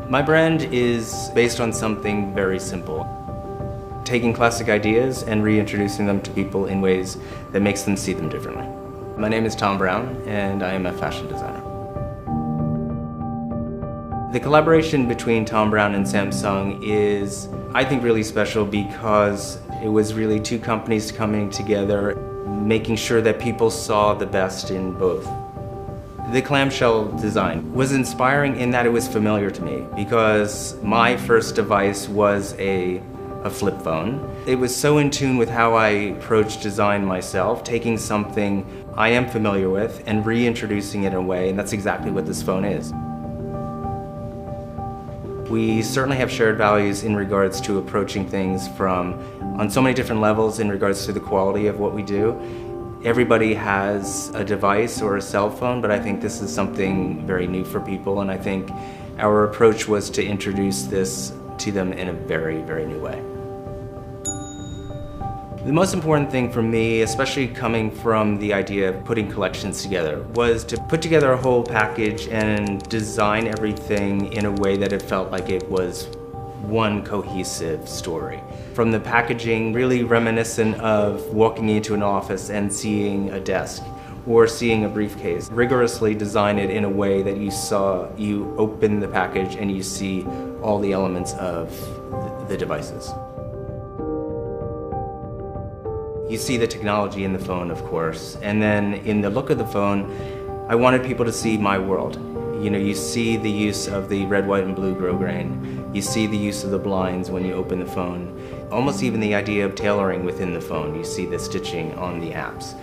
My brand is based on something very simple. Taking classic ideas and reintroducing them to people in ways that makes them see them differently. My name is Thom Browne and I am a fashion designer. The collaboration between Thom Browne and Samsung is, I think, really special because it was really two companies coming together, making sure that people saw the best in both. The clamshell design was inspiring in that it was familiar to me because my first device was a flip phone. It was so in tune with how I approach design myself, taking something I am familiar with and reintroducing it in a way, and that's exactly what this phone is. We certainly have shared values in regards to approaching things on so many different levels in regards to the quality of what we do. Everybody has a device or a cell phone, but I think this is something very new for people, and I think our approach was to introduce this to them in a very, very new way. The most important thing for me, especially coming from the idea of putting collections together, was to put together a whole package and design everything in a way that it felt like it was one cohesive story. From the packaging, really reminiscent of walking into an office and seeing a desk or seeing a briefcase. Rigorously design it in a way that you open the package and you see all the elements of the devices. You see the technology in the phone, of course, and then in the look of the phone, I wanted people to see my world. You know, you see the use of the red, white, and blue grosgrain. You see the use of the blinds when you open the phone. Almost even the idea of tailoring within the phone. You see the stitching on the apps.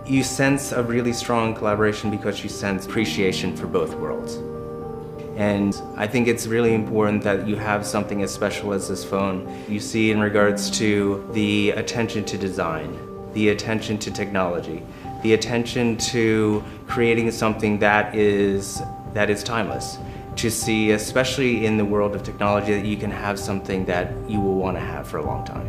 You sense a really strong collaboration because you sense appreciation for both worlds. And I think it's really important that you have something as special as this phone. You see in regards to the attention to design, the attention to technology, the attention to creating something that is timeless. To see, especially in the world of technology, that you can have something that you will want to have for a long time.